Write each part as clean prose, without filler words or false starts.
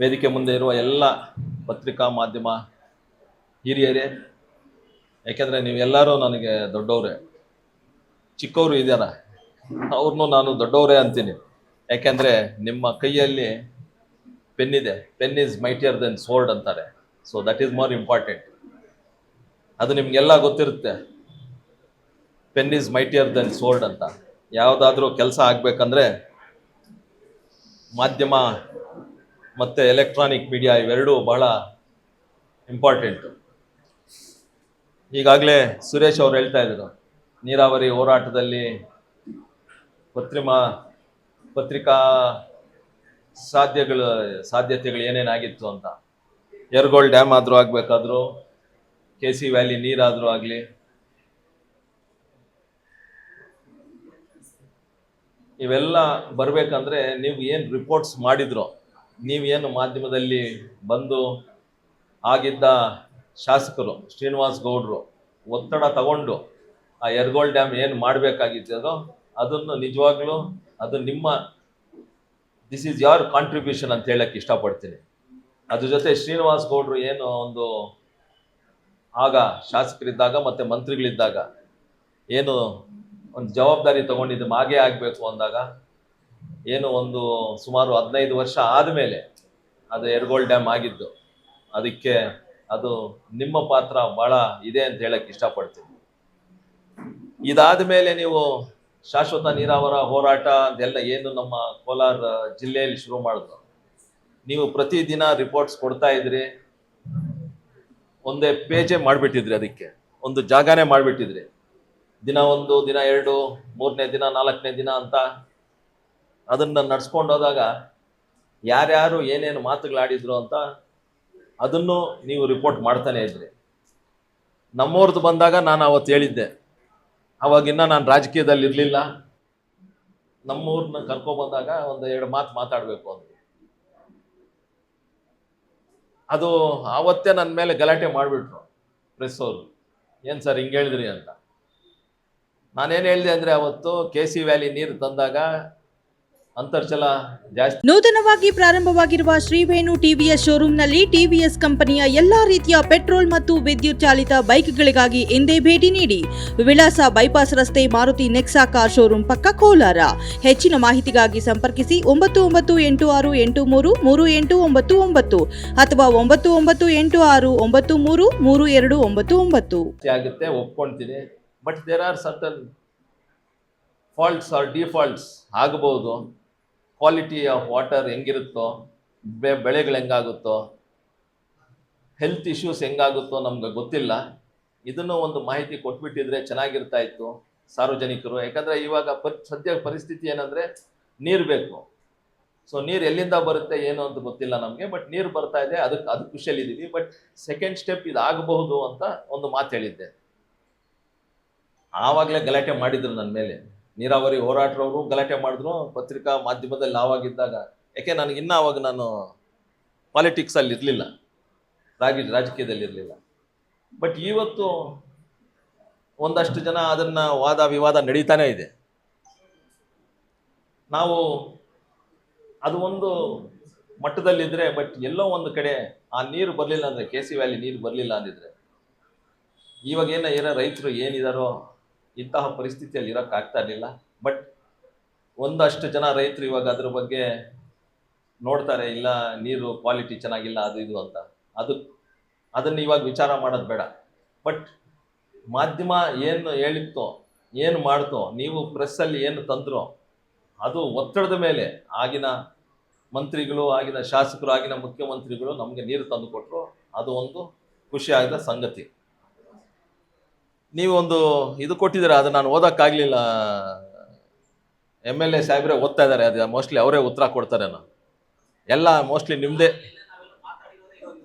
ವೇದಿಕೆ ಮುಂದೆ ಇರುವ ಎಲ್ಲ ಪತ್ರಿಕಾ ಮಾಧ್ಯಮ ಹಿರಿಯರೇ, ಯಾಕೆಂದರೆ ನೀವೆಲ್ಲರೂ ನನಗೆ ದೊಡ್ಡವರೇ. ಚಿಕ್ಕವರು ಇದ್ದಾರ, ಅವ್ರನ್ನೂ ನಾನು ದೊಡ್ಡವರೇ ಅಂತೀನಿ. ಯಾಕೆಂದರೆ ನಿಮ್ಮ ಕೈಯಲ್ಲಿ ಪೆನ್ ಇದೆ. Pen is mightier than sword ಅಂತಾರೆ. So that is more important. ಅದು ನಿಮಗೆಲ್ಲ ಗೊತ್ತಿರುತ್ತೆ, pen is mightier than sword ಅಂತ. ಯಾವುದಾದ್ರೂ ಕೆಲಸ ಆಗಬೇಕಂದ್ರೆ ಮಾಧ್ಯಮ ಮತ್ತು ಎಲೆಕ್ಟ್ರಾನಿಕ್ ಮೀಡಿಯಾ ಇವೆರಡೂ ಬಹಳ ಇಂಪಾರ್ಟೆಂಟು. ಈಗಾಗಲೇ ಸುರೇಶ್ ಅವರು ಹೇಳ್ತಾ ಇದ್ರು, ನೀರಾವರಿ ಹೋರಾಟದಲ್ಲಿ ಪತ್ರಿಕಾ ಸಾಧ್ಯತೆಗಳು ಏನೇನಾಗಿತ್ತು ಅಂತ. ಯರಗೋಳ್ ಡ್ಯಾಮ್ ಆದರೂ ಆಗಬೇಕಾದ್ರೂ, KC ವ್ಯಾಲಿ ನೀರಾದರೂ ಆಗಲಿ, ಇವೆಲ್ಲ ಬರಬೇಕಂದ್ರೆ ನೀವು ಏನು ರಿಪೋರ್ಟ್ಸ್ ಮಾಡಿದ್ರೋ, ನೀವೇನು ಮಾಧ್ಯಮದಲ್ಲಿ ಬಂದು ಆಗಿದ್ದ ಶಾಸಕರು ಶ್ರೀನಿವಾಸ್ ಗೌಡ್ರು ಒತ್ತಡ ತಗೊಂಡು ಆ ಯರಗೋಳ್ ಡ್ಯಾಮ್ ಏನು ಮಾಡಬೇಕಾಗಿತ್ತೋ ಅದನ್ನು ನಿಜವಾಗ್ಲೂ ಅದು ನಿಮ್ಮ ದಿಸ್ ಈಸ್ ಯೋರ್ ಕಾಂಟ್ರಿಬ್ಯೂಷನ್ ಅಂತ ಹೇಳಕ್ಕೆ ಇಷ್ಟಪಡ್ತೀನಿ. ಅದ್ರ ಜೊತೆ ಶ್ರೀನಿವಾಸ್ ಗೌಡ್ರು ಏನು ಒಂದು ಆಗ ಶಾಸಕರಿದ್ದಾಗ ಮತ್ತು ಮಂತ್ರಿಗಳಿದ್ದಾಗ ಏನು ಒಂದು ಜವಾಬ್ದಾರಿ ತಗೊಂಡಿದ್ದು ಹಾಗೇ ಆಗಬೇಕು ಅಂದಾಗ, ಏನು ಒಂದು ಸುಮಾರು 15 ವರ್ಷ ಆದಮೇಲೆ ಅದು ಯರಗೋಳ್ ಡ್ಯಾಮ್ ಆಗಿದ್ದು, ಅದಕ್ಕೆ ಅದು ನಿಮ್ಮ ಪಾತ್ರ ಭಾಳ ಇದೆ ಅಂತ ಹೇಳಕ್ಕೆ ಇಷ್ಟಪಡ್ತೀನಿ. ಇದಾದ ಮೇಲೆ ನೀವು ಶಾಶ್ವತ ನೀರಾವರಿ ಹೋರಾಟ ಅದೆಲ್ಲ ಏನು ನಮ್ಮ ಕೋಲಾರ ಜಿಲ್ಲೆಯಲ್ಲಿ ಶುರು ಮಾಡಿದ್ರು, ನೀವು ಪ್ರತಿದಿನ ರಿಪೋರ್ಟ್ಸ್ ಕೊಡ್ತಾ ಇದ್ರಿ. ಒಂದೇ ಪೇಜೇ ಮಾಡಿಬಿಟ್ಟಿದ್ರಿ, ಅದಕ್ಕೆ ಒಂದು ಜಾಗನೇ ಮಾಡಿಬಿಟ್ಟಿದ್ರಿ. ದಿನ 1, ದಿನ 2, 3ನೇ ದಿನ, 4ನೇ ದಿನ ಅಂತ ಅದನ್ನು ನಡ್ಸ್ಕೊಂಡು ಹೋದಾಗ ಯಾರ್ಯಾರು ಏನೇನು ಮಾತುಗಳಾಡಿದ್ರು ಅಂತ ಅದನ್ನು ನೀವು ರಿಪೋರ್ಟ್ ಮಾಡ್ತಾನೆ ಇದ್ರಿ. ನಮ್ಮವ್ರದ್ದು ಬಂದಾಗ ನಾನು ಅವತ್ತು ಹೇಳಿದ್ದೆ, ಅವಾಗಿನ್ನ ನಾನು ರಾಜಕೀಯದಲ್ಲಿ ಇರಲಿಲ್ಲ, ನಮ್ಮೂರನ್ನ ಕರ್ಕೊಬಂದಾಗ 1-2 ಮಾತು ಮಾತಾಡಬೇಕು ಅಂತ. ಅದು ಆವತ್ತೇ ನನ್ನ ಮೇಲೆ ಗಲಾಟೆ ಮಾಡಿಬಿಟ್ರು ಪ್ರೆಸ್ ಅವರು. ಏನು ಸರ್ ಹಿಂಗೆ ಹೇಳಿದ್ರಿ ಅಂತ. ನಾನೇನು ಹೇಳಿದೆ ಅಂದರೆ, ಅವತ್ತು KC ವ್ಯಾಲಿ ನೀರು ತಂದಾಗ ಅಂತರ್ಜಲ ಜಾಸ್ತಿ. ನೂತನವಾಗಿ ಪ್ರಾರಂಭವಾಗಿರುವ ಶ್ರೀವೇಣು ಟಿವಿಎಸ್ ಶೋರೂಮ್ನಲ್ಲಿ ಟಿವಿಎಸ್ ಕಂಪನಿಯ ಎಲ್ಲಾ ರೀತಿಯ ಪೆಟ್ರೋಲ್ ಮತ್ತು ವಿದ್ಯುತ್ ಚಾಲಿತ ಬೈಕ್ಗಳಿಗಾಗಿ ಎಂದೇ ಭೇಟಿ ನೀಡಿ. ವಿಳಾಸ ಬೈಪಾಸ್ ರಸ್ತೆ, ಮಾರುತಿ ನೆಕ್ಸಾ ಕಾರ್ ಶೋರೂಮ್ ಪಕ್ಕ, ಕೋಲಾರ. ಹೆಚ್ಚಿನ ಮಾಹಿತಿಗಾಗಿ ಸಂಪರ್ಕಿಸಿ 9986833899 ಅಥವಾ 9986933299. ಆಗುತ್ತೆ, ಒಪ್ಕೊಳ್ತೀನಿ. But there are certain faults or defaults ಆಗಬಹುದು. ಕ್ವಾಲಿಟಿ ಆಫ್ ವಾಟರ್ ಹೆಂಗಿರುತ್ತೋ, ಬೆಳೆಗಳು ಹೆಂಗಾಗುತ್ತೋ, ಹೆಲ್ತ್ ಇಶ್ಯೂಸ್ ಹೆಂಗಾಗುತ್ತೋ ನಮ್ಗೆ ಗೊತ್ತಿಲ್ಲ. ಇದನ್ನು ಒಂದು ಮಾಹಿತಿ ಕೊಟ್ಬಿಟ್ಟಿದ್ರೆ ಚೆನ್ನಾಗಿರ್ತಾ ಇತ್ತು ಸಾರ್ವಜನಿಕರು. ಯಾಕಂದರೆ ಇವಾಗ ಸದ್ಯ ಪರಿಸ್ಥಿತಿ ಏನಂದರೆ ನೀರು ಬೇಕು. ಸೊ ನೀರು ಎಲ್ಲಿಂದ ಬರುತ್ತೆ ಏನು ಅಂತ ಗೊತ್ತಿಲ್ಲ ನಮಗೆ, ಬಟ್ ನೀರು ಬರ್ತಾ ಇದೆ, ಅದು ಖುಷಿಯಲ್ಲಿದ್ದೀವಿ. ಬಟ್ ಸೆಕೆಂಡ್ ಸ್ಟೆಪ್ ಇದಾಗಬಹುದು ಅಂತ ಒಂದು ಮಾತು ಹೇಳಿದ್ದೆ. ಆವಾಗಲೇ ಗಲಾಟೆ ಮಾಡಿದ್ರು ನನ್ನ ಮೇಲೆ. ನೀರಾವರಿ ಹೋರಾಟದವರು ಗಲಾಟೆ ಮಾಡಿದ್ರು ಪತ್ರಿಕಾ ಮಾಧ್ಯಮದಲ್ಲಿ ಆವಾಗಿದ್ದಾಗ. ಯಾಕೆ ನನಗಿನ್ನೂ ಆವಾಗ ನಾನು ಪಾಲಿಟಿಕ್ಸಲ್ಲಿ ಇರಲಿಲ್ಲ, ರಾಜಕೀಯದಲ್ಲಿ ಇರಲಿಲ್ಲ. ಬಟ್ ಇವತ್ತು ಒಂದಷ್ಟು ಜನ ಅದನ್ನು ವಾದ ವಿವಾದ ನಡೀತಾನೇ ಇದೆ. ನಾವು ಅದು ಒಂದು ಮಟ್ಟದಲ್ಲಿದ್ದರೆ, ಬಟ್ ಎಲ್ಲೋ ಒಂದು ಕಡೆ ಆ ನೀರು ಬರಲಿಲ್ಲ ಅಂದರೆ, KC ವ್ಯಾಲಿ ನೀರು ಬರಲಿಲ್ಲ ಅಂದಿದ್ರೆ ಇವಾಗ ಏನೋ ರೈತರು ಏನಿದಾರೋ ಇಂತಹ ಪರಿಸ್ಥಿತಿಯಲ್ಲಿ ಇರೋಕ್ಕಾಗ್ತಾ ಇರಲಿಲ್ಲ. ಬಟ್ ಒಂದಷ್ಟು ಜನ ರೈತರು ಇವಾಗ ಅದ್ರ ಬಗ್ಗೆ ನೋಡ್ತಾರೆ, ಇಲ್ಲ ನೀರು ಕ್ವಾಲಿಟಿ ಚೆನ್ನಾಗಿಲ್ಲ ಅದು ಇದು ಅಂತ. ಅದನ್ನು ಇವಾಗ ವಿಚಾರ ಮಾಡೋದು ಬೇಡ. ಬಟ್ ಮಾಧ್ಯಮ ಏನು ಹೇಳಿತ್ತೋ, ಏನು ಮಾಡ್ತೋ, ನೀವು ಪ್ರೆಸ್ಸಲ್ಲಿ ಏನು ತಂದ್ರೋ, ಅದು ಒತ್ತಡದ ಮೇಲೆ ಆಗಿನ ಮಂತ್ರಿಗಳು, ಆಗಿನ ಶಾಸಕರು, ಆಗಿನ ಮುಖ್ಯಮಂತ್ರಿಗಳು ನಮಗೆ ನೀರು ತಂದು ಕೊಟ್ಟರು. ಅದು ಒಂದು ಖುಷಿಯಾದ ಸಂಗತಿ. ನೀವೊಂದು ಇದು ಕೊಟ್ಟಿದ್ದೀರ, ಅದು ನಾನು ಓದೋಕ್ಕಾಗಲಿಲ್ಲ. MLA ಸಾಹೇಬ್ರೆ ಓದ್ತಾ ಇದ್ದಾರೆ, ಅದು ಮೋಸ್ಟ್ಲಿ ಅವರೇ ಉತ್ತರ ಕೊಡ್ತಾರೆ. ನಾನು ಎಲ್ಲ ಮೋಸ್ಟ್ಲಿ ನಿಮ್ಮದೇ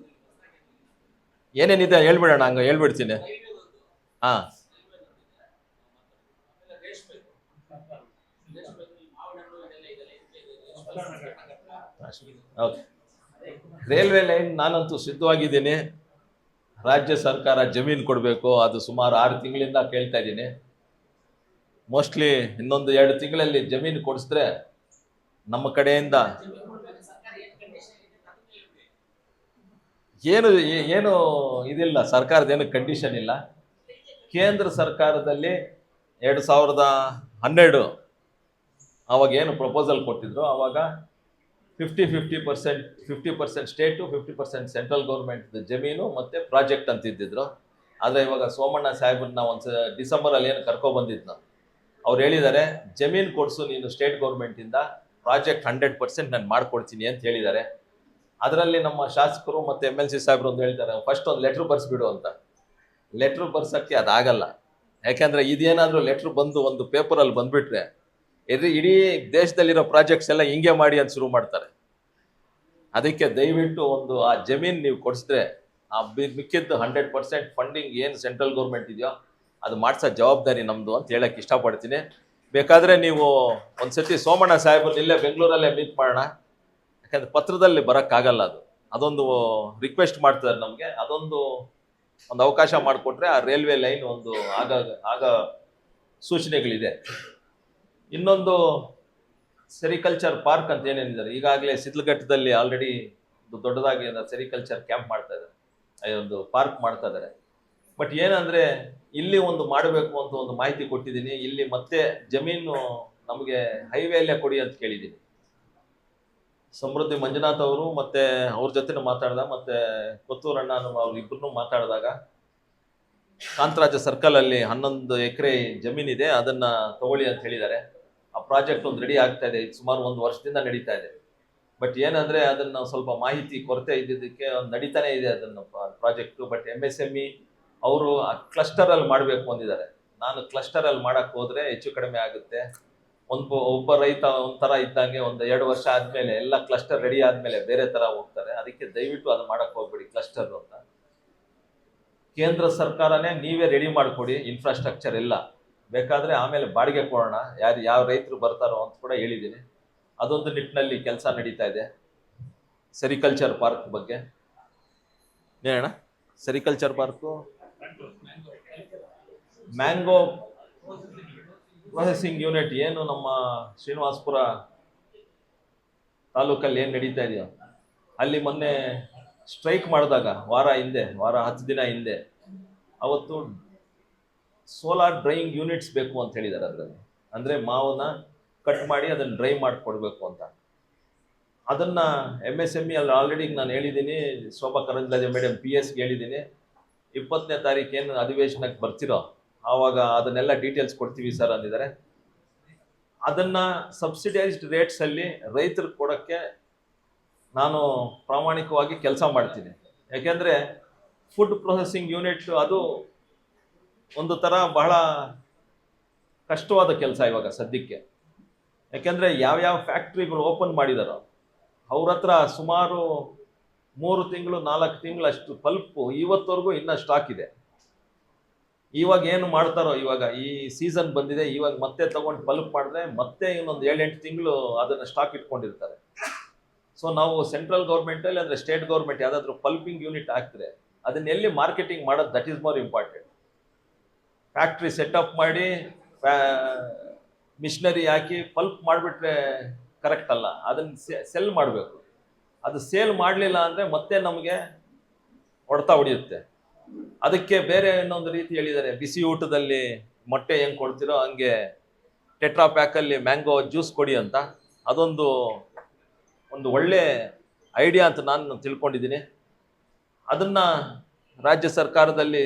ಏನೇನಿದೆ ಹೇಳ್ಬಿಡೋಣ, ಹಂಗೆ ಹೇಳ್ಬಿಡ್ತೀನಿ. ಹಾಂ, ಓಕೆ. ರೈಲ್ವೆ ಲೈನ್ ನಾನಂತೂ ಸಿದ್ಧವಾಗಿದ್ದೀನಿ. ರಾಜ್ಯ ಸರ್ಕಾರ ಜಮೀನು ಕೊಡಬೇಕು, ಅದು ಸುಮಾರು 6 ತಿಂಗಳಿಂದ ಕೇಳ್ತಾ ಇದ್ದೀನಿ. ಮೋಸ್ಟ್ಲಿ ಇನ್ನೊಂದು 2 ತಿಂಗಳಲ್ಲಿ ಜಮೀನು ಕೊಡಿಸಿದ್ರೆ ನಮ್ಮ ಕಡೆಯಿಂದ ಏನು ಇದಿಲ್ಲ, ಸರ್ಕಾರದ ಕಂಡೀಷನ್ ಇಲ್ಲ. ಕೇಂದ್ರ ಸರ್ಕಾರದಲ್ಲಿ 2012 ಅವಾಗ ಏನು ಪ್ರಪೋಸಲ್ ಕೊಟ್ಟಿದ್ರು, ಅವಾಗ 50% ಸ್ಟೇಟು, 50% ಸೆಂಟ್ರಲ್ ಗೌರ್ಮೆಂಟ್ ಜಮೀನು ಮತ್ತೆ ಪ್ರಾಜೆಕ್ಟ್ ಅಂತ ಇದ್ದಿದ್ರು. ಆದರೆ ಇವಾಗ ಸೋಮಣ್ಣ ಸಾಹೇಬ್ರನ್ನ ಡಿಸೆಂಬರಲ್ಲಿ ಏನು ಕರ್ಕೊಬಂದಿದ್ನು, ಅವ್ರು ಹೇಳಿದ್ದಾರೆ ಜಮೀನು ಕೊಡಿಸು ನೀನು ಸ್ಟೇಟ್ ಗೌರ್ಮೆಂಟಿಂದ, ಪ್ರಾಜೆಕ್ಟ್ 100% ನಾನು ಮಾಡ್ಕೊಡ್ತೀನಿ ಅಂತ ಹೇಳಿದ್ದಾರೆ. ಅದರಲ್ಲಿ ನಮ್ಮ ಶಾಸಕರು ಮತ್ತು MLC ಸಾಹೇಬ್ರು ಒಂದು ಹೇಳ್ತಾರೆ, ಫಸ್ಟ್ ಒಂದು ಲೆಟ್ರ್ ಬರ್ಸ್ಬಿಡು ಅಂತ. ಲೆಟ್ರ್ ಬರ್ಸೋಕ್ಕೆ ಅದಾಗಲ್ಲ. ಯಾಕೆಂದರೆ ಇದೇನಾದರೂ ಲೆಟ್ರ್ ಬಂದು ಒಂದು ಪೇಪರಲ್ಲಿ ಬಂದುಬಿಟ್ರೆ ಇಡೀ ದೇಶದಲ್ಲಿರೋ ಪ್ರಾಜೆಕ್ಟ್ಸ್ ಎಲ್ಲ ಹಿಂಗೆ ಮಾಡಿ ಅಂತ ಶುರು ಮಾಡ್ತಾರೆ. ಅದಕ್ಕೆ ದಯವಿಟ್ಟು ಆ ಜಮೀನು ನೀವು ಕೊಡಿಸಿದ್ರೆ ಮಿಕ್ಕಿದ್ದು 100% ಫಂಡಿಂಗ್ ಏನು ಸೆಂಟ್ರಲ್ ಗೌರ್ಮೆಂಟ್ ಇದೆಯೋ ಅದು ಮಾಡಿಸೋ ಜವಾಬ್ದಾರಿ ನಮ್ಮದು ಅಂತ ಹೇಳಕ್ಕೆ ಇಷ್ಟಪಡ್ತೀನಿ. ಬೇಕಾದರೆ ನೀವು ಒಂದ್ಸತಿ ಸೋಮಣ್ಣ ಸಾಹೇಬ್ರು ಇಲ್ಲೇ ಬೆಂಗಳೂರಲ್ಲೇ ಮೀಟ್ ಮಾಡೋಣ. ಯಾಕಂದರೆ ಪತ್ರದಲ್ಲಿ ಬರೋಕ್ಕಾಗಲ್ಲ, ಅದೊಂದು ರಿಕ್ವೆಸ್ಟ್ ಮಾಡ್ತಾರೆ ನಮಗೆ. ಒಂದು ಅವಕಾಶ ಮಾಡಿಕೊಟ್ರೆ ಆ ರೈಲ್ವೆ ಲೈನ್ ಆಗ ಸೂಚನೆಗಳಿದೆ. ಇನ್ನೊಂದು ಸೆರಿಕಲ್ಚರ್ ಪಾರ್ಕ್ ಅಂತ ಏನೇನಿದ್ದಾರೆ, ಈಗಾಗಲೇ ಶಿಡ್ಲಘಟ್ಟದಲ್ಲಿ ಆಲ್ರೆಡಿ ದೊಡ್ಡದಾಗಿ ಸೆರಿಕಲ್ಚರ್ ಕ್ಯಾಂಪ್ ಮಾಡ್ತಾ ಇದ್ದಾರೆ, ಒಂದು ಪಾರ್ಕ್ ಮಾಡ್ತಾ ಇದ್ದಾರೆ. ಬಟ್ ಏನಂದರೆ ಇಲ್ಲಿ ಮಾಡಬೇಕು ಅಂತ ಒಂದು ಮಾಹಿತಿ ಕೊಟ್ಟಿದ್ದೀನಿ. ಇಲ್ಲಿ ಮತ್ತೆ ಜಮೀನು ನಮಗೆ ಹೈವೇಲ್ಲೇ ಕೊಡಿ ಅಂತ ಕೇಳಿದ್ದೀನಿ. ಸಮೃದ್ಧಿ ಮಂಜುನಾಥ್ ಅವರು ಮತ್ತೆ ಅವ್ರ ಜೊತೆ ಮಾತಾಡ್ದ, ಮತ್ತೆ ಕೊತ್ತೂರು ಅಣ್ಣ ಅವ್ರಿಬ್ರು ಮಾತಾಡಿದಾಗ ಕಾಂತರಾಜ ಸರ್ಕಲ್ ಅಲ್ಲಿ 11 ಎಕರೆ ಜಮೀನಿದೆ, ಅದನ್ನ ತಗೊಳ್ಳಿ ಅಂತ ಹೇಳಿದ್ದಾರೆ. ಆ ಪ್ರಾಜೆಕ್ಟ್ ರೆಡಿ ಆಗ್ತಾ ಇದೆ, ಸುಮಾರು 1 ವರ್ಷದಿಂದ ನಡೀತಾ ಇದೆ. ಬಟ್ ಏನಂದ್ರೆ ಅದನ್ನ ಸ್ವಲ್ಪ ಮಾಹಿತಿ ಕೊರತೆ ಇದ್ದಿದ್ದಕ್ಕೆ ನಡೀತಾನೆ ಇದೆ ಅದನ್ನ ಪ್ರಾಜೆಕ್ಟ್. ಬಟ್ MSME ಅವರು ಕ್ಲಸ್ಟರ್ ಅಲ್ಲಿ ಮಾಡಬೇಕು ಅಂದಿದ್ದಾರೆ. ನಾನು ಕ್ಲಸ್ಟರ್ ಅಲ್ಲಿ ಮಾಡಕ್ ಹೋದ್ರೆ ಹೆಚ್ಚು ಕಡಿಮೆ ಆಗುತ್ತೆ. ಒಬ್ಬ ರೈತ ಒಂಥರ ಇದ್ದಂಗೆ 1-2 ವರ್ಷ ಆದ್ಮೇಲೆ ಎಲ್ಲ ಕ್ಲಸ್ಟರ್ ರೆಡಿ ಆದ್ಮೇಲೆ ಬೇರೆ ತರ ಹೋಗ್ತಾರೆ. ಅದಕ್ಕೆ ದಯವಿಟ್ಟು ಅದು ಮಾಡಕ್ ಹೋಗ್ಬೇಡಿ ಕ್ಲಸ್ಟರ್ ಅಂತ. ಕೇಂದ್ರ ಸರ್ಕಾರನೇ ನೀವೇ ರೆಡಿ ಮಾಡಿಕೊಡಿ ಇನ್ಫ್ರಾಸ್ಟ್ರಕ್ಚರ್ ಎಲ್ಲ, ಬೇಕಾದ್ರೆ ಆಮೇಲೆ ಬಾಡಿಗೆ ಕೊಡೋಣ, ಯಾವ ರೈತರು ಬರ್ತಾರೋ ಅಂತ ಕೂಡ ಹೇಳಿದ್ದೀನಿ. ಅದೊಂದು ನಿಟ್ಟಿನಲ್ಲಿ ಕೆಲಸ ನಡೀತಾ ಇದೆ. ಸೆರಿಕಲ್ಚರ್ ಪಾರ್ಕ್ ಬಗ್ಗೆ ಹೇಳೋಣ. Sericulture park mango processing unit ಏನು ನಮ್ಮ ಶ್ರೀನಿವಾಸಪುರ ತಾಲೂಕಲ್ಲಿ ಏನು ನಡೀತಾ ಇದೆಯೋ, ಅಲ್ಲಿ ಮೊನ್ನೆ ಸ್ಟ್ರೈಕ್ ಮಾಡಿದಾಗ ವಾರ 10 ದಿನ ಹಿಂದೆ ಅವತ್ತು ಸೋಲಾರ್ ಡ್ರೈಯಿಂಗ್ ಯೂನಿಟ್ಸ್ ಬೇಕು ಅಂತ ಹೇಳಿದ್ದಾರೆ. ಅದರಲ್ಲಿ ಅಂದರೆ ಮಾವನ್ನ ಕಟ್ ಮಾಡಿ ಅದನ್ನು ಡ್ರೈ ಮಾಡಿಕೊಡ್ಬೇಕು ಅಂತ. ಅದನ್ನ MSME ಅಲ್ಲಿ ಆಲ್ರೆಡಿ ನಾನು ಹೇಳಿದ್ದೀನಿ, ಶೋಭಾ ಕರಂದ್ಲಾಜೆ ಮೇಡಮ್ PS ಹೇಳಿದ್ದೀನಿ. 20ನೇ ತಾರೀಕು ಏನು ಅಧಿವೇಶನಕ್ಕೆ ಬರ್ತಿರೋ ಆವಾಗ ಅದನ್ನೆಲ್ಲ ಡೀಟೇಲ್ಸ್ ಕೊಡ್ತೀವಿ ಸರ್ ಅಂದಿದ್ದಾರೆ. ಅದನ್ನ ಸಬ್ಸಿಡೈಸ್ಡ್ ರೇಟ್ಸ್ ಅಲ್ಲಿ ರೈತರಿಗೆ ಕೊಡೋಕ್ಕೆ ನಾನು ಪ್ರಾಮಾಣಿಕವಾಗಿ ಕೆಲಸ ಮಾಡ್ತೀನಿ. ಯಾಕೆಂದರೆ ಫುಡ್ ಪ್ರೊಸೆಸಿಂಗ್ ಯೂನಿಟ್ ಅದು ಒಂದು ಥರ ಬಹಳ ಕಷ್ಟವಾದ ಕೆಲಸ ಇವಾಗ ಸದ್ಯಕ್ಕೆ. ಯಾಕೆಂದರೆ ಯಾವ್ಯಾವ ಫ್ಯಾಕ್ಟ್ರಿಗಳು ಓಪನ್ ಮಾಡಿದಾರೋ ಅವ್ರ ಹತ್ರ ಸುಮಾರು 3 ತಿಂಗಳು 4 ತಿಂಗಳು ಅಷ್ಟು ಪಲ್ಪ್ ಇವತ್ತವರೆಗೂ ಇನ್ನೂ ಸ್ಟಾಕ್ ಇದೆ. ಇವಾಗ ಏನು ಮಾಡ್ತಾರೋ, ಇವಾಗ ಈ ಸೀಸನ್ ಬಂದಿದೆ, ಇವಾಗ ಮತ್ತೆ ತಗೊಂಡು ಪಲ್ಪ್ ಮಾಡಿದ್ರೆ ಮತ್ತೆ ಇನ್ನೊಂದು 7-8 ತಿಂಗಳು ಅದನ್ನು ಸ್ಟಾಕ್ ಇಟ್ಕೊಂಡಿರ್ತಾರೆ. ಸೊ ನಾವು ಸೆಂಟ್ರಲ್ ಗೌರ್ಮೆಂಟಲ್ಲಿ ಅಂದರೆ ಸ್ಟೇಟ್ ಗೌರ್ಮೆಂಟ್ ಯಾವುದಾದ್ರೂ ಪಲ್ಪಿಂಗ್ ಯೂನಿಟ್ ಹಾಕಿದ್ರೆ ಅದನ್ನ ಎಲ್ಲಿ ಮಾರ್ಕೆಟಿಂಗ್ ಮಾಡೋದು, that is more important. Factory setup ಮಾಡಿ ಮಿಷನರಿ ಹಾಕಿ ಪಲ್ಪ್ ಮಾಡಿಬಿಟ್ರೆ ಕರೆಕ್ಟ್ ಅಲ್ಲ, ಅದನ್ನು ಸೆಲ್ ಮಾಡಬೇಕು. ಅದು ಸೇಲ್ ಮಾಡಲಿಲ್ಲ ಅಂದರೆ ಮತ್ತೆ ನಮಗೆ ಹೊಡೆತ ಹೊಡೆಯುತ್ತೆ. ಅದಕ್ಕೆ ಬೇರೆ ಇನ್ನೊಂದು ರೀತಿ ಹೇಳಿದ್ದಾರೆ, ಬಿಸಿ ಊಟದಲ್ಲಿ ಮೊಟ್ಟೆ ಹೆಂಗೆ ಕೊಡ್ತಿರೋ ಹಂಗೆ ಟೆಟ್ರಾ ಪ್ಯಾಕಲ್ಲಿ ಮ್ಯಾಂಗೋ ಜ್ಯೂಸ್ ಕೊಡಿ ಅಂತ. ಅದೊಂದು ಒಳ್ಳೆ ಐಡಿಯಾ ಅಂತ ನಾನು ತಿಳ್ಕೊಂಡಿದ್ದೀನಿ. ಅದನ್ನು ರಾಜ್ಯ ಸರ್ಕಾರದಲ್ಲಿ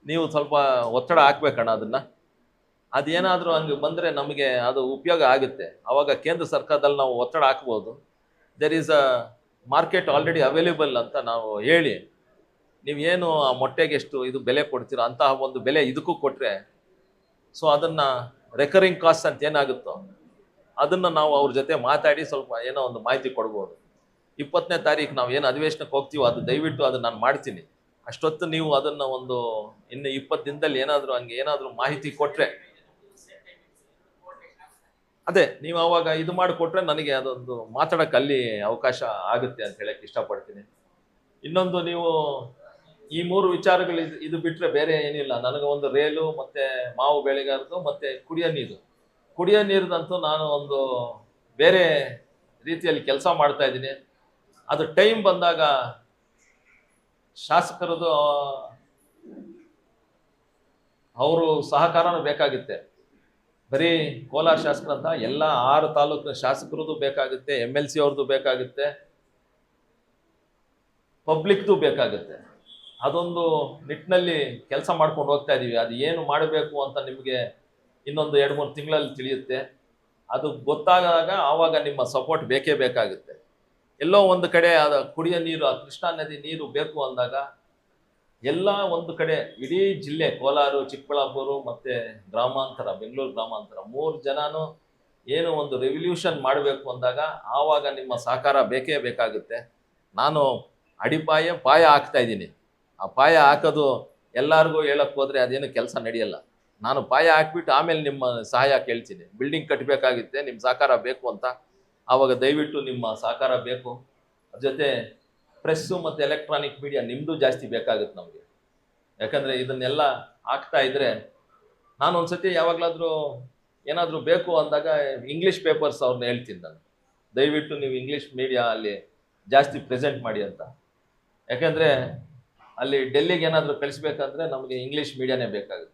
ನೀವು ಸ್ವಲ್ಪ ಒತ್ತಡ ಹಾಕ್ಬೇಕಣ್ಣ. ಅದೇನಾದರೂ ಹಂಗೆ ಬಂದರೆ ನಮಗೆ ಅದು ಉಪಯೋಗ ಆಗುತ್ತೆ. ಆವಾಗ ಕೇಂದ್ರ ಸರ್ಕಾರದಲ್ಲಿ ನಾವು ಒತ್ತಡ ಹಾಕ್ಬೋದು. There is a market already available ಅಂತ ನಾವು ಹೇಳಿ, ನೀವೇನು ಆ ಮೊಟ್ಟೆಗೆ ಎಷ್ಟು ಇದು ಬೆಲೆ ಕೊಡ್ತೀರೋ ಅಂತಹ ಒಂದು ಬೆಲೆ ಇದಕ್ಕೂ ಕೊಟ್ಟರೆ, ಸೊ ಅದನ್ನು ರೆಕರಿಂಗ್ ಕಾಸ್ಟ್ ಅಂತ ಏನಾಗುತ್ತೋ ಅದನ್ನು ನಾವು ಅವ್ರ ಜೊತೆ ಮಾತಾಡಿ ಸ್ವಲ್ಪ ಏನೋ ಒಂದು ಮಾಹಿತಿ ಕೊಡ್ಬೋದು. 20ನೇ ತಾರೀಕು ನಾವು ಏನು ಅಧಿವೇಶನಕ್ಕೆ ಹೋಗ್ತೀವೋ ಅದು ದಯವಿಟ್ಟು ಅದನ್ನು ನಾನು ಮಾಡ್ತೀನಿ. ಅಷ್ಟೊತ್ತು ನೀವು ಅದನ್ನು ಇನ್ನು 20 ದಿನದಲ್ಲಿ ಏನಾದರೂ ಮಾಹಿತಿ ಕೊಟ್ಟರೆ, ಅದೇ ನೀವು ಅವಾಗ ಇದು ಮಾಡಿಕೊಟ್ರೆ ನನಗೆ ಅದೊಂದು ಮಾತಾಡೋಕ್ಕೆ ಅಲ್ಲಿ ಅವಕಾಶ ಆಗುತ್ತೆ ಅಂತ ಹೇಳಕ್ಕೆ ಇಷ್ಟಪಡ್ತೀನಿ. ಇನ್ನೊಂದು, ನೀವು ಈ 3 ವಿಚಾರಗಳು ಇದು ಬಿಟ್ಟರೆ ಬೇರೆ ಏನಿಲ್ಲ. ನನಗೆ ಒಂದು ರೇಲು, ಮತ್ತು ಮಾವು ಬೆಳೆಗಾರದು, ಮತ್ತು ಕುಡಿಯೋ ನೀರಿದಂತೂ ನಾನು ಒಂದು ಬೇರೆ ರೀತಿಯಲ್ಲಿ ಕೆಲಸ ಮಾಡ್ತಾ ಇದ್ದೀನಿ. ಅದು ಟೈಮ್ ಬಂದಾಗ ಶಾಸಕರದು ಅವರು ಸಹಕಾರನೂ ಬೇಕಾಗುತ್ತೆ. ಬರೀ ಕೋಲಾರ ಶಾಸಕರಂತ ಎಲ್ಲ 6 ತಾಲೂಕಿನ ಶಾಸಕರದ್ದು ಬೇಕಾಗುತ್ತೆ, MLC ಅವ್ರದ್ದು ಬೇಕಾಗುತ್ತೆ, ಪಬ್ಲಿಕ್ದು ಬೇಕಾಗುತ್ತೆ. ಅದೊಂದು ನಿಟ್ಟಿನಲ್ಲಿ ಕೆಲಸ ಮಾಡ್ಕೊಂಡು ಹೋಗ್ತಾ ಇದೀವಿ. ಅದು ಏನು ಮಾಡಬೇಕು ಅಂತ ನಿಮಗೆ ಇನ್ನೊಂದು 2-3 ತಿಂಗಳಲ್ಲಿ ತಿಳಿಯುತ್ತೆ. ಅದು ಗೊತ್ತಾದಾಗ ಆವಾಗ ನಿಮ್ಮ ಸಪೋರ್ಟ್ ಬೇಕೇ ಬೇಕಾಗುತ್ತೆ. ಎಲ್ಲೋ ಒಂದು ಕಡೆ ಅದು ಕುಡಿಯೋ ನೀರು, ಆ ಕೃಷ್ಣಾ ನದಿ ನೀರು ಬೇಕು ಅಂದಾಗ ಎಲ್ಲ ಒಂದು ಕಡೆ ಇಡೀ ಜಿಲ್ಲೆ ಕೋಲಾರ, ಚಿಕ್ಕಬಳ್ಳಾಪುರ ಮತ್ತೆ ಗ್ರಾಮಾಂತರ, ಬೆಂಗಳೂರು ಗ್ರಾಮಾಂತರ 3 ಜನನು ಏನು ಒಂದು ರೆವಲ್ಯೂಷನ್ ಮಾಡಬೇಕು ಅಂದಾಗ ಆವಾಗ ನಿಮ್ಮ ಸಹಕಾರ ಬೇಕೇ ಬೇಕಾಗುತ್ತೆ. ನಾನು ಪಾಯ ಹಾಕ್ತಾ ಇದ್ದೀನಿ. ಆ ಪಾಯ ಹಾಕೋದು ಎಲ್ಲರಿಗೂ ಹೇಳಕ್ಕೆ ಹೋದರೆ ಅದೇನು ಕೆಲಸ ನಡೆಯಲ್ಲ. ನಾನು ಪಾಯ ಹಾಕ್ಬಿಟ್ಟು ಆಮೇಲೆ ನಿಮ್ಮ ಸಹಾಯ ಕೇಳ್ತೀನಿ. ಬಿಲ್ಡಿಂಗ್ ಕಟ್ಟಬೇಕಾಗುತ್ತೆ, ನಿಮ್ಮ ಸಹಕಾರ ಬೇಕು ಅಂತ. ಆವಾಗ ದಯವಿಟ್ಟು ನಿಮ್ಮ ಸಹಕಾರ ಬೇಕು. ಅದ್ರ ಜೊತೆ ಪ್ರೆಸ್ಸು ಮತ್ತು ಎಲೆಕ್ಟ್ರಾನಿಕ್ ಮೀಡಿಯಾ ನಿಮ್ಮದು ಜಾಸ್ತಿ ಬೇಕಾಗುತ್ತೆ ನಮಗೆ. ಯಾಕಂದರೆ ಇದನ್ನೆಲ್ಲ ಆಗ್ತಾ ಇದ್ದರೆ, ನಾನು ಒಂದ್ಸತಿ ಯಾವಾಗಲಾದರೂ ಏನಾದರೂ ಬೇಕು ಅಂದಾಗ ಇಂಗ್ಲೀಷ್ ಪೇಪರ್ಸ್ ಅವ್ರನ್ನ ಹೇಳ್ತೀನಿ ನಾನು, ದಯವಿಟ್ಟು ನೀವು ಇಂಗ್ಲೀಷ್ ಮೀಡಿಯಾ ಅಲ್ಲಿ ಜಾಸ್ತಿ ಪ್ರೆಸೆಂಟ್ ಮಾಡಿ ಅಂತ. ಯಾಕಂದರೆ ಅಲ್ಲಿ ಡೆಲ್ಲಿಗೆ ಏನಾದರೂ ಕಳಿಸ್ಬೇಕಂದ್ರೆ ನಮಗೆ ಇಂಗ್ಲೀಷ್ ಮೀಡಿಯಾನೇ ಬೇಕಾಗುತ್ತೆ.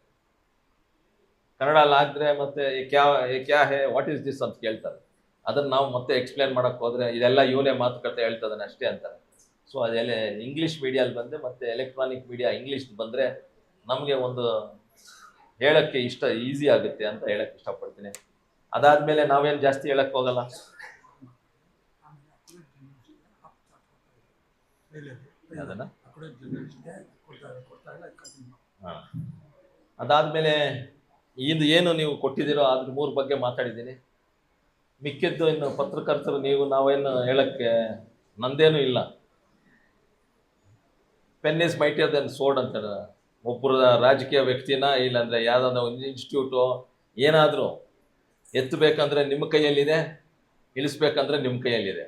ಕನ್ನಡಲ್ಲಿ ಆಗಿದ್ರೆ ಮತ್ತೆ ಕ್ಯಾ ಹೇ ವಾಟ್ ಈಸ್ ದಿಸ್ ಅಂತ ಕೇಳ್ತಾರೆ. ಅದನ್ನು ನಾವು ಮತ್ತೆ ಎಕ್ಸ್ಪ್ಲೇನ್ ಮಾಡೋಕ್ಕೆ ಹೋದರೆ ಇದೆಲ್ಲ ಇವನೇ ಮಾತುಕತೆ ಹೇಳ್ತದಾನೆ ಅಷ್ಟೇ ಅಂತಾರೆ. ಸೊ ಅದೆಲ್ಲ ಇಂಗ್ಲೀಷ್ ಮೀಡಿಯಲ್ಲಿ ಬಂದರೆ ಮತ್ತು ಎಲೆಕ್ಟ್ರಾನಿಕ್ ಮೀಡಿಯಾ ಇಂಗ್ಲೀಷ್ ಬಂದರೆ ನಮಗೆ ಒಂದು ಹೇಳೋಕ್ಕೆ ಈಸಿ ಆಗುತ್ತೆ ಅಂತ ಹೇಳಕ್ಕೆ ಇಷ್ಟಪಡ್ತೀನಿ. ಅದಾದಮೇಲೆ ನಾವೇನು ಜಾಸ್ತಿ ಹೇಳಕ್ಕೆ ಹೋಗಲ್ಲ. ಅದನ್ನು ಹಾಂ, ಅದಾದಮೇಲೆ ಇದು ಏನು ನೀವು ಕೊಟ್ಟಿದ್ದೀರೋ ಅದ್ರ 3 ಬಗ್ಗೆ ಮಾತಾಡಿದ್ದೀನಿ. ಮಿಕ್ಕಿದ್ದು ಇನ್ನು ಪತ್ರಕರ್ತರು ನಾವೇನು ಹೇಳಕ್ಕೆ ನಂದೇನೂ ಇಲ್ಲ. Pen is mightier than sword ಅಂತಾರೆ. ಒಬ್ಬರ ರಾಜಕೀಯ ವ್ಯಕ್ತಿನ ಇಲ್ಲಾಂದರೆ ಯಾವುದಾದ್ರು ಒಂದು ಇನ್ಸ್ಟಿಟ್ಯೂಟು ಏನಾದರೂ ಎತ್ತಬೇಕಂದ್ರೆ ನಿಮ್ಮ ಕೈಯಲ್ಲಿದೆ, ಇಳಿಸ್ಬೇಕಂದ್ರೆ ನಿಮ್ಮ ಕೈಯಲ್ಲಿದೆ.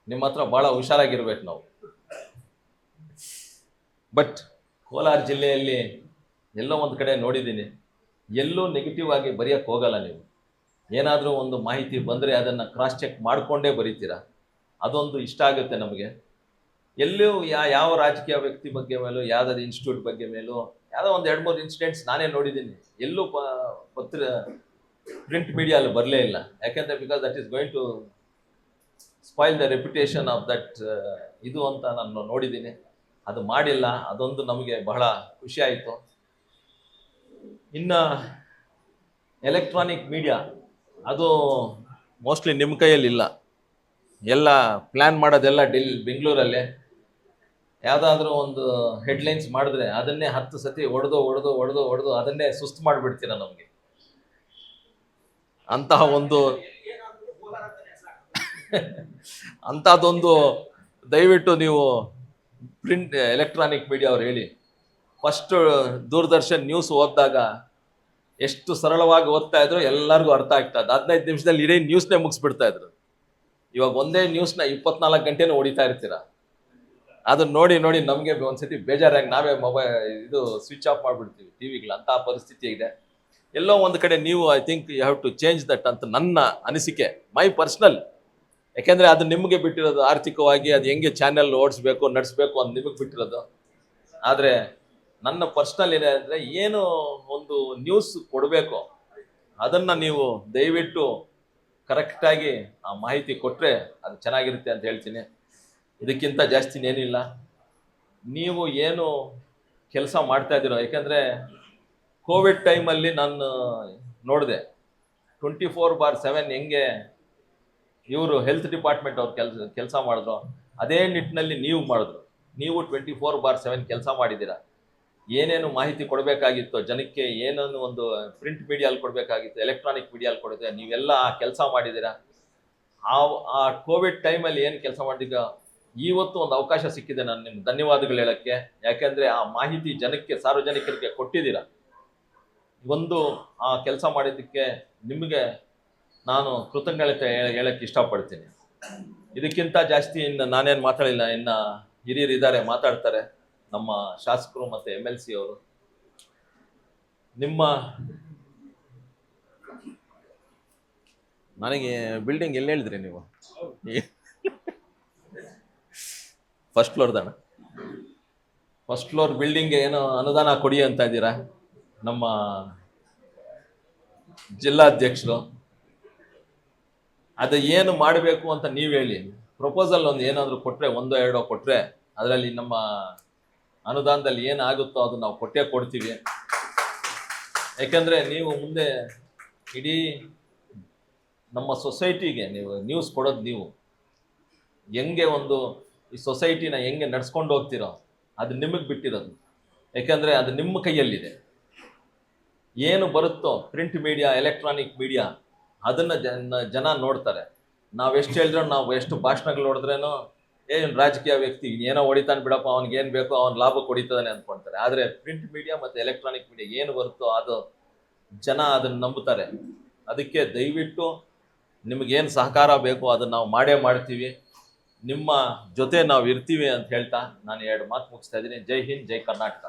ನಿಮ್ಮ ಹತ್ರ ಭಾಳ ಹುಷಾರಾಗಿರ್ಬೇಕು ನಾವು. ಬಟ್ ಕೋಲಾರ ಜಿಲ್ಲೆಯಲ್ಲಿ ಎಲ್ಲೋ ಒಂದು ಕಡೆ ನೋಡಿದ್ದೀನಿ, ಎಲ್ಲೂ ನೆಗೆಟಿವ್ ಆಗಿ ಬರೆಯೋಕ್ಕೆ ಹೋಗಲ್ಲ. ನೀವು ಏನಾದರೂ ಒಂದು ಮಾಹಿತಿ ಬಂದರೆ ಅದನ್ನು ಕ್ರಾಸ್ ಚೆಕ್ ಮಾಡಿಕೊಂಡೇ ಬರೀತೀರ. ಅದೊಂದು ಇಷ್ಟ ಆಗುತ್ತೆ ನಮಗೆ. ಎಲ್ಲೂ ಯಾವ ರಾಜಕೀಯ ವ್ಯಕ್ತಿ ಬಗ್ಗೆ ಮೇಲೂ, ಯಾವುದಾದ್ರು ಇನ್ಸ್ಟಿಟ್ಯೂಟ್ ಬಗ್ಗೆ ಮೇಲೂ ಯಾವುದೋ ಒಂದು 2-3 ಇನ್ಸಿಡೆಂಟ್ಸ್ ನಾನೇ ನೋಡಿದ್ದೀನಿ. ಎಲ್ಲೂ ಪ್ರಿಂಟ್ ಮೀಡಿಯಲ್ಲಿ ಬರಲೇ ಇಲ್ಲ. ಯಾಕೆಂದರೆ because that is going to spoil the reputation of that ಇದು ಅಂತ ನಾನು ನೋಡಿದ್ದೀನಿ. ಅದು ಮಾಡಿಲ್ಲ. ಅದೊಂದು ನಮಗೆ ಬಹಳ ಖುಷಿ ಆಯಿತು. ಇನ್ನು ಎಲೆಕ್ಟ್ರಾನಿಕ್ ಮೀಡಿಯಾ ಅದು ಮೋಸ್ಟ್ಲಿ ನಿಮ್ಮ ಕೈಯಲ್ಲಿಲ್ಲ. ಎಲ್ಲ ಪ್ಲ್ಯಾನ್ ಮಾಡೋದೆಲ್ಲ ಬೆಂಗಳೂರಲ್ಲೇ. ಯಾವುದಾದ್ರೂ ಒಂದು ಹೆಡ್ಲೈನ್ಸ್ ಮಾಡಿದ್ರೆ ಅದನ್ನೇ 10 ಸತಿ ಹೊಡೆದು ಅದನ್ನೇ ಸುಸ್ತು ಮಾಡಿಬಿಡ್ತೀರ ನಮಗೆ. ಅಂಥದ್ದೊಂದು ದಯವಿಟ್ಟು ನೀವು ಪ್ರಿಂಟ್ ಎಲೆಕ್ಟ್ರಾನಿಕ್ ಮೀಡಿಯಾ ಅವ್ರು ಹೇಳಿ. ಫಸ್ಟು ದೂರದರ್ಶನ್ ನ್ಯೂಸ್ ಓದಿದಾಗ ಎಷ್ಟು ಸರಳವಾಗಿ ಓದ್ತಾ ಇದ್ರು, ಎಲ್ಲರಿಗೂ ಅರ್ಥ ಆಗ್ತಾ ಇತ್ತು. 15 ನಿಮಿಷದಲ್ಲಿ ಇಡೀ ನ್ಯೂಸ್ನೇ ಮುಗಿಸ್ಬಿಡ್ತಾ ಇದ್ರು. ಇವಾಗ ಒಂದೇ ನ್ಯೂಸ್ನ 24 ಗಂಟೆನೂ ಹೊಡಿತಾ ಇರ್ತೀರ. ಅದನ್ನ ನೋಡಿ ನಮಗೆ ಒಂದ್ಸತಿ ಬೇಜಾರಾಗಿ ನಾವೇ ಸ್ವಿಚ್ ಆಫ್ ಮಾಡಿಬಿಡ್ತೀವಿ ಟಿವಿಗಳು. ಅಂಥ ಪರಿಸ್ಥಿತಿ ಇದೆ. ಎಲ್ಲೋ ಒಂದು ಕಡೆ ನೀವು I think you have to change that ಅಂತ ನನ್ನ ಅನಿಸಿಕೆ, ಮೈ ಪರ್ಸ್ನಲ್. ಯಾಕೆಂದರೆ ಅದು ನಿಮಗೆ ಬಿಟ್ಟಿರೋದು. ಆರ್ಥಿಕವಾಗಿ ಅದು ಹೆಂಗೆ ಚಾನೆಲ್ ಓಡಿಸ್ಬೇಕು ನಡೆಸಬೇಕು ಅಂತ ನಿಮಗೆ ಬಿಟ್ಟಿರೋದು. ಆದರೆ ನನ್ನ ಪರ್ಸ್ನಲ್ ಏನೇ ಅಂದರೆ, ಏನು ಒಂದು ನ್ಯೂಸ್ ಕೊಡಬೇಕು ಅದನ್ನು ನೀವು ದಯವಿಟ್ಟು ಕರೆಕ್ಟಾಗಿ ಆ ಮಾಹಿತಿ ಕೊಟ್ಟರೆ ಅದು ಚೆನ್ನಾಗಿರುತ್ತೆ ಅಂತ ಹೇಳ್ತೀನಿ. ಇದಕ್ಕಿಂತ ಜಾಸ್ತಿನೇನಿಲ್ಲ. ನೀವು ಏನು ಕೆಲಸ ಮಾಡ್ತಾ ಇದ್ದೀರೋ, ಯಾಕೆಂದರೆ ಕೋವಿಡ್ ಟೈಮಲ್ಲಿ ನಾನು ನೋಡಿದೆ 24/7 ಹೆಂಗೆ ಇವರು ಹೆಲ್ತ್ ಡಿಪಾರ್ಟ್ಮೆಂಟ್ ಅವ್ರು ಕೆಲಸ ಮಾಡಿದ್ರು, ಅದೇ ನಿಟ್ಟಿನಲ್ಲಿ ನೀವು ಮಾಡಿದ್ರು. ನೀವು 24/7 ಕೆಲಸ ಮಾಡಿದ್ದೀರಾ. ಏನೇನು ಮಾಹಿತಿ ಕೊಡಬೇಕಾಗಿತ್ತು ಜನಕ್ಕೆ, ಏನೇನು ಒಂದು ಪ್ರಿಂಟ್ ಮೀಡಿಯಲ್ಲಿ ಕೊಡಬೇಕಾಗಿತ್ತು, ಎಲೆಕ್ಟ್ರಾನಿಕ್ ಮೀಡಿಯಲ್ಲಿ ಕೊಡಿದೆ, ನೀವೆಲ್ಲ ಆ ಕೆಲಸ ಮಾಡಿದ್ದೀರಾ. ಆ ಕೋವಿಡ್ ಟೈಮಲ್ಲಿ ಏನು ಕೆಲಸ ಮಾಡಿದ್ದೀಗ, ಇವತ್ತು ಒಂದು ಅವಕಾಶ ಸಿಕ್ಕಿದೆ ನಾನು ನಿಮ್ಗೆ ಧನ್ಯವಾದಗಳು ಹೇಳೋಕ್ಕೆ. ಯಾಕೆಂದರೆ ಆ ಮಾಹಿತಿ ಜನಕ್ಕೆ, ಸಾರ್ವಜನಿಕರಿಗೆ ಕೊಟ್ಟಿದ್ದೀರಾ. ಆ ಕೆಲಸ ಮಾಡಿದ್ದಕ್ಕೆ ನಿಮಗೆ ನಾನು ಕೃತಜ್ಞತೆ ಹೇಳಕ್ಕೆ ಇಷ್ಟಪಡ್ತೀನಿ. ಇದಕ್ಕಿಂತ ಜಾಸ್ತಿ ಇನ್ನು ನಾನೇನು ಮಾತಾಡಿಲ್ಲ. ಇನ್ನು ಹಿರಿಯರು ಇದ್ದಾರೆ, ಮಾತಾಡ್ತಾರೆ ನಮ್ಮ ಶಾಸಕರು ಮತ್ತು MLC ಅವರು. ನನಗೆ ಬಿಲ್ಡಿಂಗ್ ಎಲ್ಲಿ ಹೇಳಿದ್ರಿ ನೀವು? ಫಸ್ಟ್ ಫ್ಲೋರ್ದಣ್ಣ? ಫಸ್ಟ್ ಫ್ಲೋರ್ ಬಿಲ್ಡಿಂಗ್ಗೆ ಏನು ಅನುದಾನ ಕೊಡಿ ಅಂತ ಇದ್ದೀರಾ ನಮ್ಮ ಜಿಲ್ಲಾಧ್ಯಕ್ಷರು. ಅದು ಏನು ಮಾಡಬೇಕು ಅಂತ ನೀವು ಹೇಳಿ. ಪ್ರಪೋಸಲ್ ಒಂದು ಏನಾದರೂ ಕೊಟ್ಟರೆ, ಒಂದೋ ಎರಡೋ ಕೊಟ್ಟರೆ ಅದರಲ್ಲಿ ನಮ್ಮ ಅನುದಾನದಲ್ಲಿ ಏನಾಗುತ್ತೋ ಅದು ನಾವು ಕೊಟ್ಟೇ ಕೊಡ್ತೀವಿ. ಯಾಕೆಂದರೆ ನೀವು ಮುಂದೆ ಇಡೀ ನಮ್ಮ ಸೊಸೈಟಿಗೆ ನೀವು ನ್ಯೂಸ್ ಕೊಡೋದು ನೀವು. ಹೆಂಗೆ ಒಂದು ಈ ಸೊಸೈಟಿನ ಹೆಂಗೆ ನಡ್ಸ್ಕೊಂಡು ಹೋಗ್ತೀರೋ ಅದು ನಿಮಗೆ ಬಿಟ್ಟಿರೋದು. ಯಾಕೆಂದರೆ ಅದು ನಿಮ್ಮ ಕೈಯಲ್ಲಿದೆ. ಏನು ಬರುತ್ತೋ ಪ್ರಿಂಟ್ ಮೀಡಿಯಾ, ಎಲೆಕ್ಟ್ರಾನಿಕ್ ಮೀಡಿಯಾ, ಅದನ್ನು ಜನ ನೋಡ್ತಾರೆ. ನಾವು ಎಷ್ಟು ಹೇಳಿದ್ರೂ, ನಾವು ಎಷ್ಟು ಭಾಷಣಗಳು ನೋಡಿದ್ರೇನೋ ಏನು ರಾಜಕೀಯ ವ್ಯಕ್ತಿ ಏನೋ ಹೊಡಿತಾನೆ ಬಿಡಪ್ಪ, ಅವ್ನಿಗೆ ಏನು ಬೇಕೋ ಅವ್ನ ಲಾಭಕ್ಕೆ ಹೊಡಿತಾನೆ ಅಂದ್ಕೊಳ್ತಾರೆ. ಆದರೆ ಪ್ರಿಂಟ್ ಮೀಡಿಯಾ ಮತ್ತು ಎಲೆಕ್ಟ್ರಾನಿಕ್ ಮೀಡಿಯಾ ಏನು ಬರುತ್ತೋ ಅದು ಜನ ಅದನ್ನು ನಂಬುತ್ತಾರೆ. ಅದಕ್ಕೆ ದಯವಿಟ್ಟು ನಿಮಗೇನು ಸಹಕಾರ ಬೇಕೋ ಅದನ್ನು ನಾವು ಮಾಡೇ ಮಾಡ್ತೀವಿ. ನಿಮ್ಮ ಜೊತೆ ನಾವು ಇರ್ತೀವಿ ಅಂತ ಹೇಳ್ತಾ ನಾನು 2 ಮಾತು ಮುಗಿಸ್ತಾ ಇದ್ದೀನಿ. ಜೈ ಹಿಂದ್, ಜೈ ಕರ್ನಾಟಕ.